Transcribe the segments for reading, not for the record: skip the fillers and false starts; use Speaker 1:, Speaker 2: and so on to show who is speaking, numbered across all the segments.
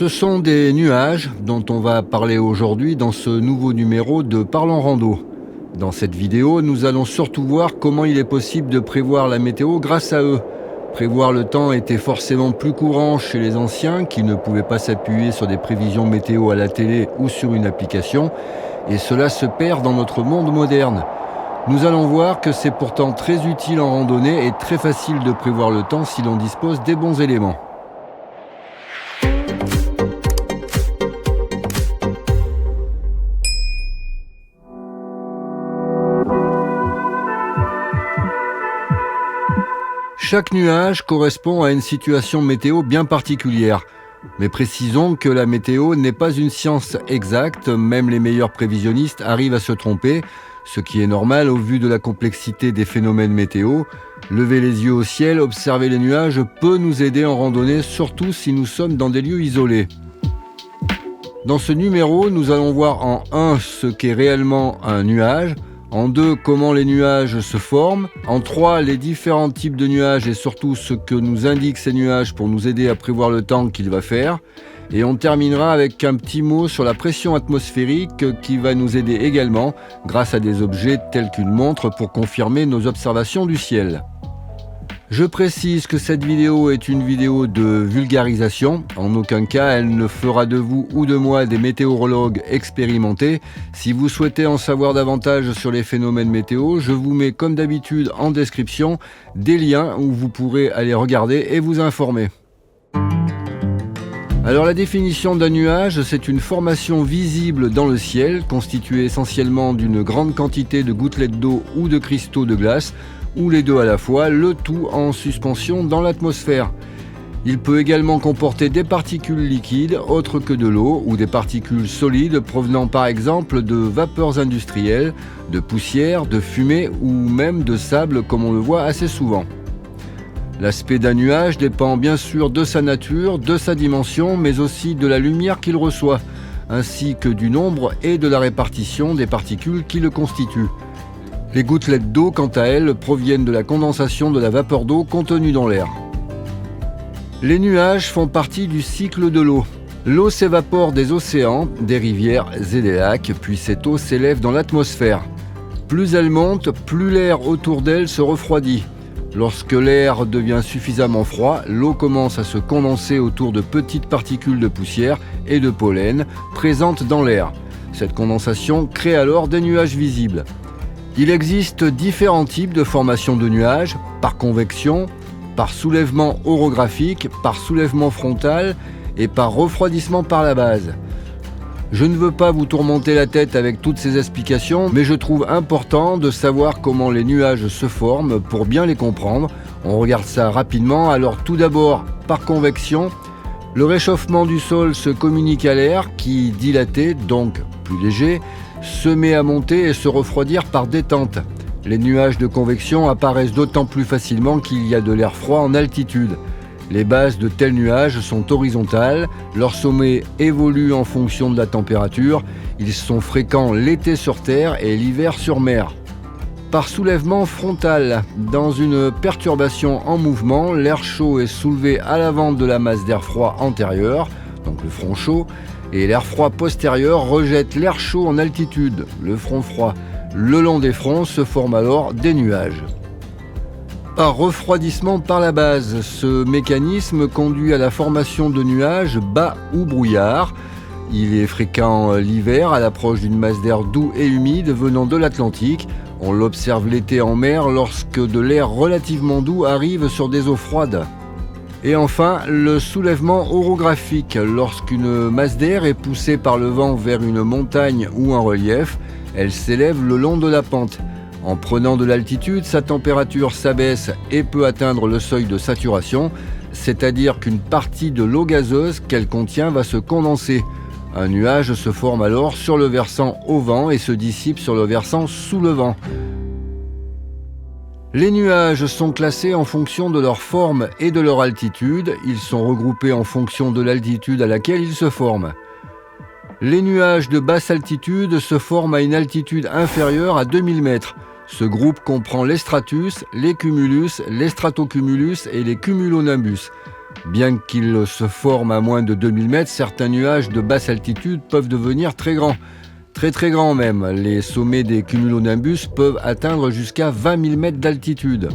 Speaker 1: Ce sont des nuages dont on va parler aujourd'hui dans ce nouveau numéro de Parlons Rando. Dans cette vidéo, nous allons surtout voir comment il est possible de prévoir la météo grâce à eux. Prévoir le temps était forcément plus courant chez les anciens qui ne pouvaient pas s'appuyer sur des prévisions météo à la télé ou sur une application, et cela se perd dans notre monde moderne. Nous allons voir que c'est pourtant très utile en randonnée et très facile de prévoir le temps si l'on dispose des bons éléments. Chaque nuage correspond à une situation météo bien particulière. Mais précisons que la météo n'est pas une science exacte, même les meilleurs prévisionnistes arrivent à se tromper, ce qui est normal au vu de la complexité des phénomènes météo. Lever les yeux au ciel, observer les nuages peut nous aider en randonnée, surtout si nous sommes dans des lieux isolés. Dans ce numéro, nous allons voir en 1 ce qu'est réellement un nuage, en 2 comment les nuages se forment, en 3 les différents types de nuages et surtout ce que nous indiquent ces nuages pour nous aider à prévoir le temps qu'il va faire, et on terminera avec un petit mot sur la pression atmosphérique qui va nous aider également grâce à des objets tels qu'une montre pour confirmer nos observations du ciel. Je précise que cette vidéo est une vidéo de vulgarisation. En aucun cas, elle ne fera de vous ou de moi des météorologues expérimentés. Si vous souhaitez en savoir davantage sur les phénomènes météo, je vous mets comme d'habitude en description des liens où vous pourrez aller regarder et vous informer. Alors la définition d'un nuage, c'est une formation visible dans le ciel, constituée essentiellement d'une grande quantité de gouttelettes d'eau ou de cristaux de glace, ou les deux à la fois, le tout en suspension dans l'atmosphère. Il peut également comporter des particules liquides autres que de l'eau ou des particules solides provenant par exemple de vapeurs industrielles, de poussière, de fumée ou même de sable comme on le voit assez souvent. L'aspect d'un nuage dépend bien sûr de sa nature, de sa dimension, mais aussi de la lumière qu'il reçoit, ainsi que du nombre et de la répartition des particules qui le constituent. Les gouttelettes d'eau, quant à elles, proviennent de la condensation de la vapeur d'eau contenue dans l'air. Les nuages font partie du cycle de l'eau. L'eau s'évapore des océans, des rivières et des lacs, puis cette eau s'élève dans l'atmosphère. Plus elle monte, plus l'air autour d'elle se refroidit. Lorsque l'air devient suffisamment froid, l'eau commence à se condenser autour de petites particules de poussière et de pollen présentes dans l'air. Cette condensation crée alors des nuages visibles. Il existe différents types de formation de nuages, par convection, par soulèvement orographique, par soulèvement frontal et par refroidissement par la base. Je ne veux pas vous tourmenter la tête avec toutes ces explications, mais je trouve important de savoir comment les nuages se forment pour bien les comprendre. On regarde ça rapidement. Alors tout d'abord, par convection, le réchauffement du sol se communique à l'air qui, dilaté, donc plus léger, se met à monter et se refroidir par détente. Les nuages de convection apparaissent d'autant plus facilement qu'il y a de l'air froid en altitude. Les bases de tels nuages sont horizontales, leur sommet évolue en fonction de la température, ils sont fréquents l'été sur terre et l'hiver sur mer. Par soulèvement frontal, dans une perturbation en mouvement, l'air chaud est soulevé à l'avant de la masse d'air froid antérieure, donc le front chaud, et l'air froid postérieur rejette l'air chaud en altitude, le front froid. Le long des fronts se forment alors des nuages. Par refroidissement par la base, ce mécanisme conduit à la formation de nuages bas ou brouillard. Il est fréquent l'hiver à l'approche d'une masse d'air doux et humide venant de l'Atlantique. On l'observe l'été en mer lorsque de l'air relativement doux arrive sur des eaux froides. Et enfin, le soulèvement orographique, lorsqu'une masse d'air est poussée par le vent vers une montagne ou un relief, elle s'élève le long de la pente. En prenant de l'altitude, sa température s'abaisse et peut atteindre le seuil de saturation, c'est-à-dire qu'une partie de l'eau gazeuse qu'elle contient va se condenser. Un nuage se forme alors sur le versant au vent et se dissipe sur le versant sous le vent. Les nuages sont classés en fonction de leur forme et de leur altitude. Ils sont regroupés en fonction de l'altitude à laquelle ils se forment. Les nuages de basse altitude se forment à une altitude inférieure à 2000 mètres. Ce groupe comprend les stratus, les cumulus, les stratocumulus et les cumulonimbus. Bien qu'ils se forment à moins de 2000 mètres, certains nuages de basse altitude peuvent devenir très grands. Très grands même. Les sommets des cumulonimbus peuvent atteindre jusqu'à 20 000 mètres d'altitude.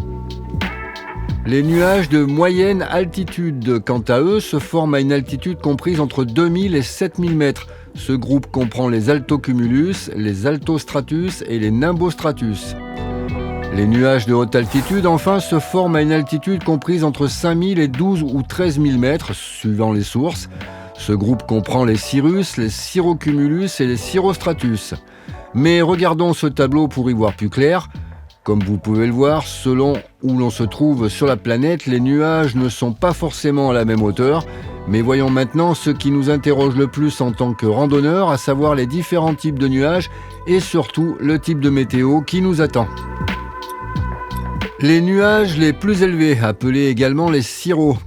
Speaker 1: Les nuages de moyenne altitude, quant à eux, se forment à une altitude comprise entre 2000 et 7000 mètres. Ce groupe comprend les altocumulus, les altostratus et les nimbostratus. Les nuages de haute altitude, enfin, se forment à une altitude comprise entre 5000 et 12 ou 13 000 mètres, suivant les sources. Ce groupe comprend les cirrus, les cirrocumulus et les cirrostratus. Mais regardons ce tableau pour y voir plus clair. Comme vous pouvez le voir, selon où l'on se trouve sur la planète, les nuages ne sont pas forcément à la même hauteur. Mais voyons maintenant ce qui nous interroge le plus en tant que randonneurs, à savoir les différents types de nuages et surtout le type de météo qui nous attend. Les nuages les plus élevés, appelés également les cirros,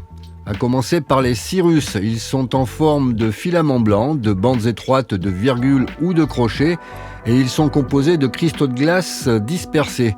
Speaker 1: à commencer par les cirrus. Ils sont en forme de filaments blancs, de bandes étroites, de virgules ou de crochets, et ils sont composés de cristaux de glace dispersés.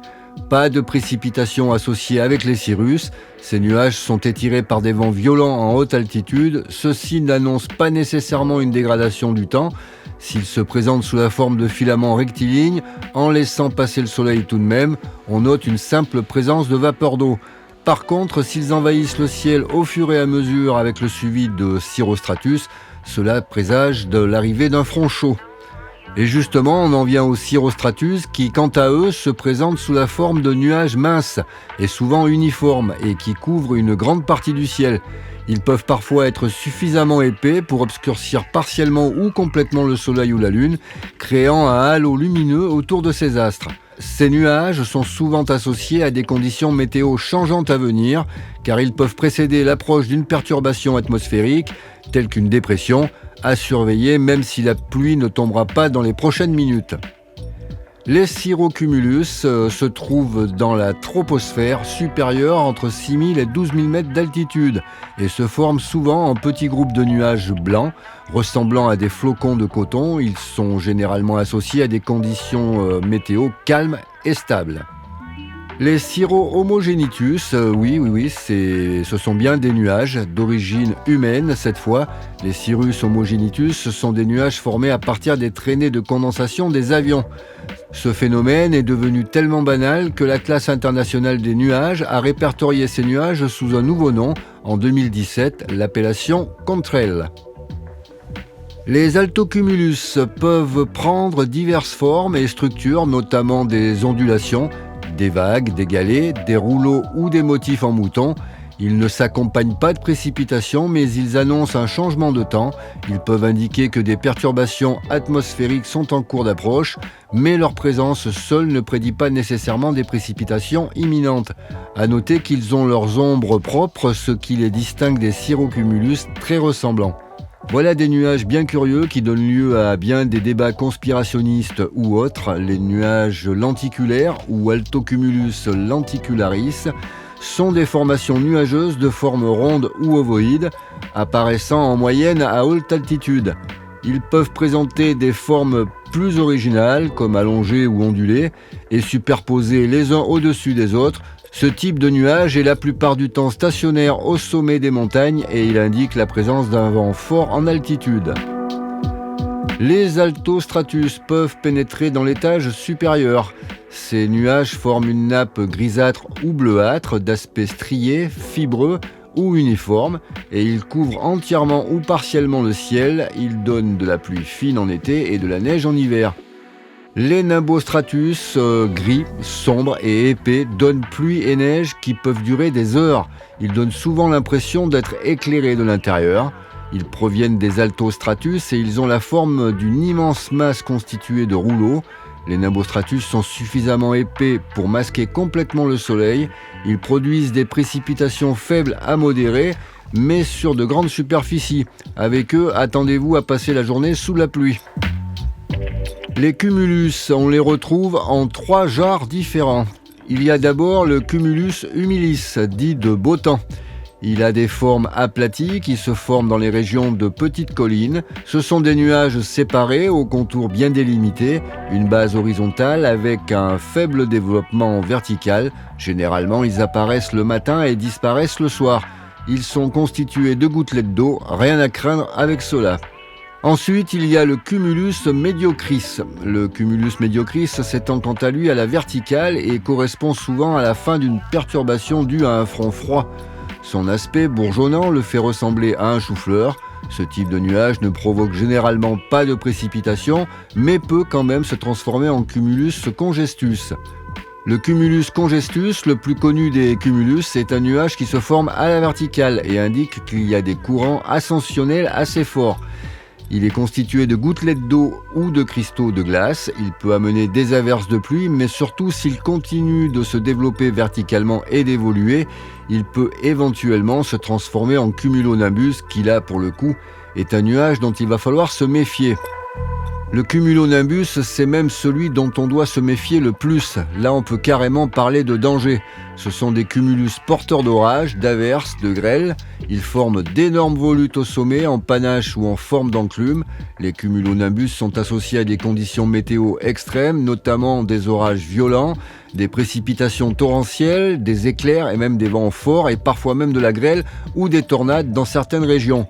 Speaker 1: Pas de précipitations associées avec les cirrus. Ces nuages sont étirés par des vents violents en haute altitude. Ceux-ci n'annoncent pas nécessairement une dégradation du temps. S'ils se présentent sous la forme de filaments rectilignes, en laissant passer le soleil tout de même, on note une simple présence de vapeur d'eau. Par contre, s'ils envahissent le ciel au fur et à mesure avec le suivi de cirrostratus, cela présage de l'arrivée d'un front chaud. Et justement, on en vient aux cirrostratus qui, quant à eux, se présentent sous la forme de nuages minces et souvent uniformes et qui couvrent une grande partie du ciel. Ils peuvent parfois être suffisamment épais pour obscurcir partiellement ou complètement le soleil ou la lune, créant un halo lumineux autour de ces astres. Ces nuages sont souvent associés à des conditions météo changeantes à venir, car ils peuvent précéder l'approche d'une perturbation atmosphérique, telle qu'une dépression, à surveiller même si la pluie ne tombera pas dans les prochaines minutes. Les cirrocumulus se trouvent dans la troposphère supérieure entre 6000 et 12 000 mètres d'altitude et se forment souvent en petits groupes de nuages blancs ressemblant à des flocons de coton. Ils sont généralement associés à des conditions météo calmes et stables. Les cirro-homogenitus, oui, ce sont bien des nuages d'origine humaine cette fois. Les cirrus homogenitus sont des nuages formés à partir des traînées de condensation des avions. Ce phénomène est devenu tellement banal que la classe internationale des nuages a répertorié ces nuages sous un nouveau nom en 2017, l'appellation Contrail. Les altocumulus peuvent prendre diverses formes et structures, notamment des ondulations, des vagues, des galets, des rouleaux ou des motifs en mouton. Ils ne s'accompagnent pas de précipitations, mais ils annoncent un changement de temps. Ils peuvent indiquer que des perturbations atmosphériques sont en cours d'approche, mais leur présence seule ne prédit pas nécessairement des précipitations imminentes. À noter qu'ils ont leurs ombres propres, ce qui les distingue des cirrocumulus très ressemblants. Voilà des nuages bien curieux qui donnent lieu à bien des débats conspirationnistes ou autres. Les nuages lenticulaires ou altocumulus lenticularis sont des formations nuageuses de forme ronde ou ovoïde, apparaissant en moyenne à haute altitude. Ils peuvent présenter des formes plus originales, comme allongées ou ondulées, et superposées les uns au-dessus des autres. Ce type de nuage est la plupart du temps stationnaire au sommet des montagnes et il indique la présence d'un vent fort en altitude. Les altostratus peuvent pénétrer dans l'étage supérieur. Ces nuages forment une nappe grisâtre ou bleuâtre d'aspect strié, fibreux ou uniforme et ils couvrent entièrement ou partiellement le ciel. Ils donnent de la pluie fine en été et de la neige en hiver. Les nimbostratus, gris, sombres et épais, donnent pluie et neige qui peuvent durer des heures. Ils donnent souvent l'impression d'être éclairés de l'intérieur. Ils proviennent des altostratus et ils ont la forme d'une immense masse constituée de rouleaux. Les nimbostratus sont suffisamment épais pour masquer complètement le soleil. Ils produisent des précipitations faibles à modérées, mais sur de grandes superficies. Avec eux, attendez-vous à passer la journée sous la pluie. Les cumulus, on les retrouve en 3 genres différents. Il y a d'abord le cumulus humilis, dit de beau temps. Il a des formes aplaties qui se forment dans les régions de petites collines. Ce sont des nuages séparés aux contours bien délimités, une base horizontale avec un faible développement vertical. Généralement, ils apparaissent le matin et disparaissent le soir. Ils sont constitués de gouttelettes d'eau, rien à craindre avec cela. Ensuite, il y a le cumulus mediocris. Le cumulus mediocris s'étend quant à lui à la verticale et correspond souvent à la fin d'une perturbation due à un front froid. Son aspect bourgeonnant le fait ressembler à un chou-fleur. Ce type de nuage ne provoque généralement pas de précipitation, mais peut quand même se transformer en cumulus congestus. Le cumulus congestus, le plus connu des cumulus, est un nuage qui se forme à la verticale et indique qu'il y a des courants ascensionnels assez forts. Il est constitué de gouttelettes d'eau ou de cristaux de glace. Il peut amener des averses de pluie, mais surtout s'il continue de se développer verticalement et d'évoluer, il peut éventuellement se transformer en cumulonimbus qui là, pour le coup, est un nuage dont il va falloir se méfier. Le cumulonimbus, c'est même celui dont on doit se méfier le plus. Là, on peut carrément parler de danger. Ce sont des cumulus porteurs d'orages, d'averses, de grêles. Ils forment d'énormes volutes au sommet, en panache ou en forme d'enclume. Les cumulonimbus sont associés à des conditions météo extrêmes, notamment des orages violents, des précipitations torrentielles, des éclairs et même des vents forts et parfois même de la grêle ou des tornades dans certaines régions.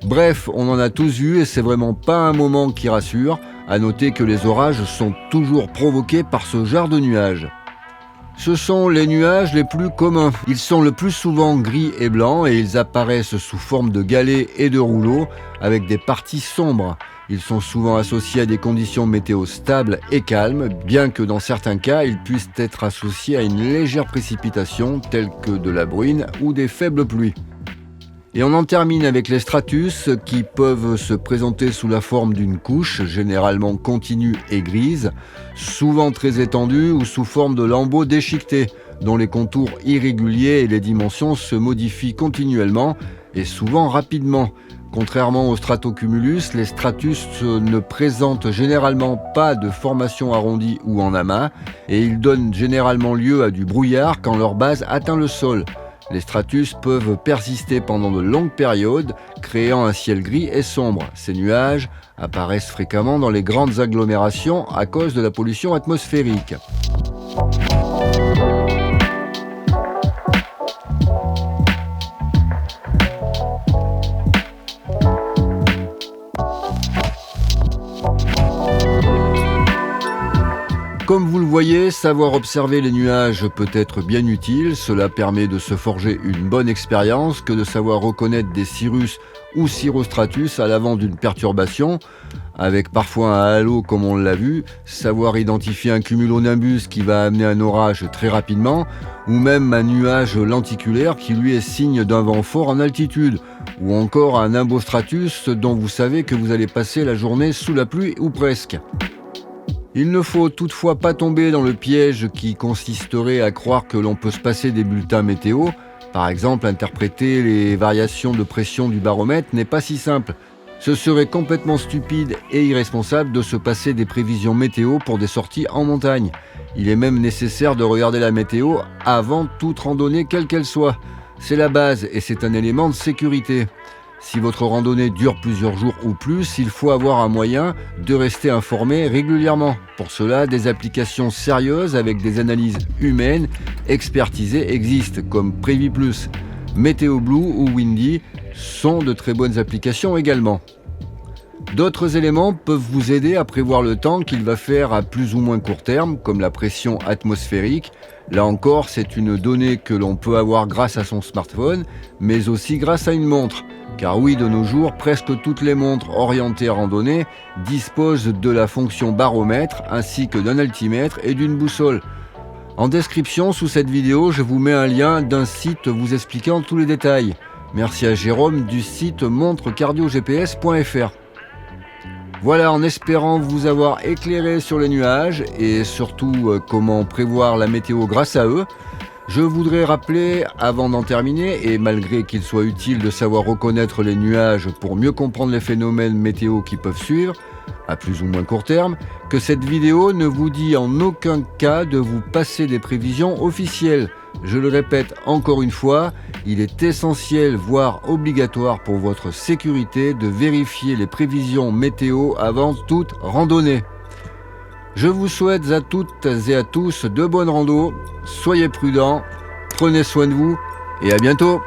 Speaker 1: Bref, on en a tous vu et c'est vraiment pas un moment qui rassure. À noter que les orages sont toujours provoqués par ce genre de nuages. Ce sont les nuages les plus communs. Ils sont le plus souvent gris et blancs et ils apparaissent sous forme de galets et de rouleaux avec des parties sombres. Ils sont souvent associés à des conditions météo stables et calmes, bien que dans certains cas, ils puissent être associés à une légère précipitation telle que de la bruine ou des faibles pluies. Et on en termine avec les stratus qui peuvent se présenter sous la forme d'une couche, généralement continue et grise, souvent très étendue ou sous forme de lambeaux déchiquetés, dont les contours irréguliers et les dimensions se modifient continuellement et souvent rapidement. Contrairement aux stratocumulus, les stratus ne présentent généralement pas de formation arrondie ou en amas et ils donnent généralement lieu à du brouillard quand leur base atteint le sol. Les stratus peuvent persister pendant de longues périodes, créant un ciel gris et sombre. Ces nuages apparaissent fréquemment dans les grandes agglomérations à cause de la pollution atmosphérique. Comme vous le voyez, savoir observer les nuages peut être bien utile. Cela permet de se forger une bonne expérience que de savoir reconnaître des cirrus ou cirrostratus à l'avant d'une perturbation, avec parfois un halo comme on l'a vu, savoir identifier un cumulonimbus qui va amener un orage très rapidement, ou même un nuage lenticulaire qui lui est signe d'un vent fort en altitude, ou encore un nimbostratus dont vous savez que vous allez passer la journée sous la pluie ou presque. Il ne faut toutefois pas tomber dans le piège qui consisterait à croire que l'on peut se passer des bulletins météo. Par exemple, interpréter les variations de pression du baromètre n'est pas si simple. Ce serait complètement stupide et irresponsable de se passer des prévisions météo pour des sorties en montagne. Il est même nécessaire de regarder la météo avant toute randonnée quelle qu'elle soit. C'est la base et c'est un élément de sécurité. Si votre randonnée dure plusieurs jours ou plus, il faut avoir un moyen de rester informé régulièrement. Pour cela, des applications sérieuses avec des analyses humaines expertisées existent, comme Préviplus, Météo Blue ou Windy sont de très bonnes applications également. D'autres éléments peuvent vous aider à prévoir le temps qu'il va faire à plus ou moins court terme, comme la pression atmosphérique. Là encore, c'est une donnée que l'on peut avoir grâce à son smartphone, mais aussi grâce à une montre. Car oui, de nos jours, presque toutes les montres orientées randonnée disposent de la fonction baromètre ainsi que d'un altimètre et d'une boussole. En description sous cette vidéo, je vous mets un lien d'un site vous expliquant tous les détails. Merci à Jérôme du site montrecardiogps.fr. Voilà, en espérant vous avoir éclairé sur les nuages et surtout comment prévoir la météo grâce à eux. Je voudrais rappeler, avant d'en terminer, et malgré qu'il soit utile de savoir reconnaître les nuages pour mieux comprendre les phénomènes météo qui peuvent suivre, à plus ou moins court terme, que cette vidéo ne vous dit en aucun cas de vous passer des prévisions officielles. Je le répète encore une fois, il est essentiel, voire obligatoire pour votre sécurité de vérifier les prévisions météo avant toute randonnée. Je vous souhaite à toutes et à tous de bonnes randos, soyez prudents, prenez soin de vous et à bientôt.